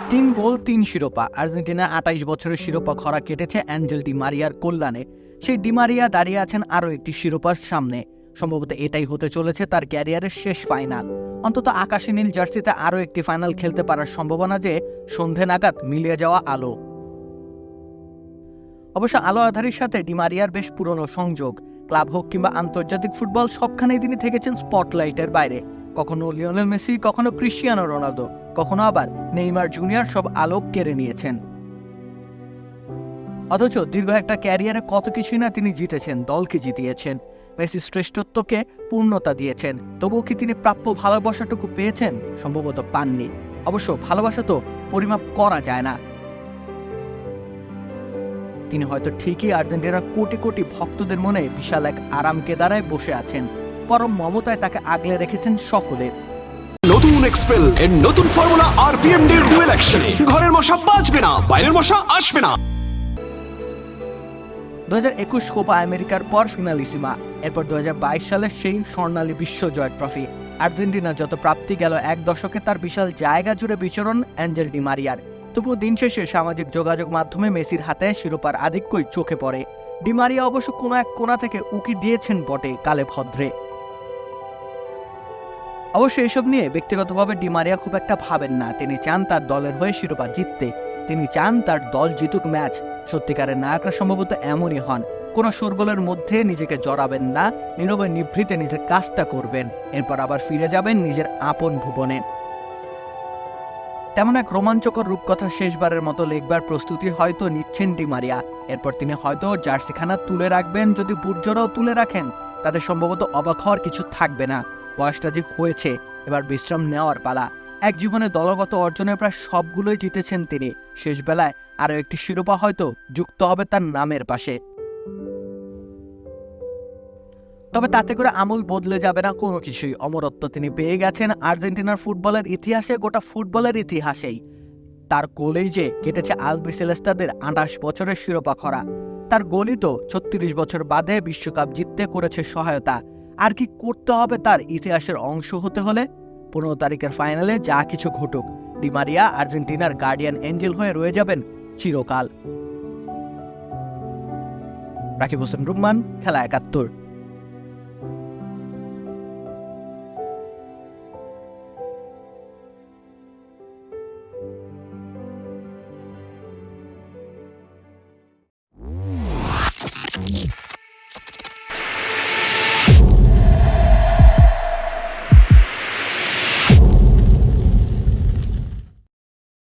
তিন গোল ৩ শিরোপা। আর্জেন্টিনা ২৮ বছরের শিরোপা খরা কেটেছে অ্যাঞ্জেল ডি মারিয়ার কল্যাণে। সেই ডি মারিয়া দাঁড়িয়ে আছেন আরও একটি শিরোপার সামনে। সম্ভবত এটাই হতে চলেছে তার ক্যারিয়ারের শেষ ফাইনাল। অন্তত আকাশী নীল জার্সিতে আরও একটি ফাইনাল খেলতে পারার সম্ভাবনা যে সন্ধে নাগাদ মিলিয়ে যাওয়া আলো। অবশ্য আলো আঁধারির সাথে ডি মারিয়ার বেশ পুরনো সংযোগ। ক্লাব হোক কিংবা আন্তর্জাতিক ফুটবল, সবখানেই তিনি থেকেছেন স্পটলাইটের বাইরে। কখনো লিওনেল মেসি, কখনো ক্রিস্টিয়ানো রোনালদো, কখনো আবার নেইমার জুনিয়র সব আলোক কেড়ে নিয়েছেন। অথচ দীর্ঘ একটা ক্যারিয়ারে কত কিছুই না তিনি জিতেছেন, দলকে জিতিয়েছেন। মেসি শ্রেষ্ঠত্বকে পূর্ণতা দিয়েছেন, তবুও কি তিনি প্রাপ্য ভালোবাসাটুকু পেয়েছেন? সম্ভবত পাননি। অবশ্য ভালোবাসা তো পরিমাপ করা যায় না। তিনি হয়তো ঠিকই আর্জেন্টিনার কোটি কোটি ভক্তদের মনে বিশাল এক আরাম কেদারায় বসে আছেন। পরম মমতায় তাকে আগলে রেখেছেন সকলে। নতুন এক্সপেল এর নতুন ফর্মুলা আরপিএম এর ডুয়েল অ্যাকশনে ঘরের মশা বাঁচবে না, বাইরের মশা আসবে না। 2021 কোপা আমেরিকার পর ফিনালিসিমা, এরপর 2022 সালের সেই স্বর্ণালী বিশ্বজয় ট্রফি। আর্জেন্টিনার যত প্রাপ্তি গেল এক দশকে, তার বিশাল জায়গা জুড়ে বিচরণ অ্যাঞ্জেল ডি মারিয়ার। তবুও দিন শেষে সামাজিক যোগাযোগ মাধ্যমে মেসির হাতে শিরোপার আধিক্যই চোখে পড়ে। ডি মারিয়া অবশ্য কোনো এক কোণা থেকে উকি দিয়েছেন বটে কালে ভদ্রে। অবশ্য এসব নিয়ে ব্যক্তিগতভাবে ডি মারিয়া খুব একটা ভাবেন না। তিনি চান তার দলের হয়ে শিরোপা জিততে। তিনি চান তার দল জিতুক ম্যাচ। সত্যিকারের নায়করা সম্ভবত এমনই হন। কোনো শোরগোলের মধ্যে নিজেকে জড়াবেন না, নীরবে নিভৃতে নিজের কাজটা করবেন, এরপর আবার ফিরে যাবেন নিজের আপন ভুবনে। তেমন এক রোমাঞ্চকর রূপকথা শেষবারের মতো লিখবার প্রস্তুতি হয়তো নিচ্ছেন ডি মারিয়া। এরপর তিনি হয়তো জার্সিখানা তুলে রাখবেন। যদি বুটজোড়াও তুলে রাখেন, তাদের সম্ভবত অবাক হওয়ার কিছু থাকবে না। বয়সটা যে হয়েছে, এবার বিশ্রাম নেওয়ার পালা। এক জীবনে দলগত অর্জনের প্রায় সবগুলোই জিতেছেন তিনি। শেষ বেলায় আরও একটি শিরোপা হয়তো যুক্ত হবে তার নামের পাশে। তবে তাতে করে আমূল বদলে যাবে না কোনো কিছুই। অমরত্ব তিনি পেয়ে গেছেন আর্জেন্টিনার ফুটবলের ইতিহাসে, গোটা ফুটবলের ইতিহাসেই। তার গোলেই যে কেটেছে আলবিসেলেস্তাদের 28 বছরের শিরোপা খরা। তার গোলই তো 36 বছর বাদে বিশ্বকাপ জিততে করেছে সহায়তা। আর কি করতে হবে তার ইতিহাসের অংশ হতে হলে? 15 তারিখের ফাইনালে যা কিছু ঘটুক, ডি মারিয়া আর্জেন্টিনার গার্ডিয়ান এঞ্জেল হয়ে রয়ে যাবেন চিরকাল। রাকিব হোসেন রুম্মান, খেলা 71।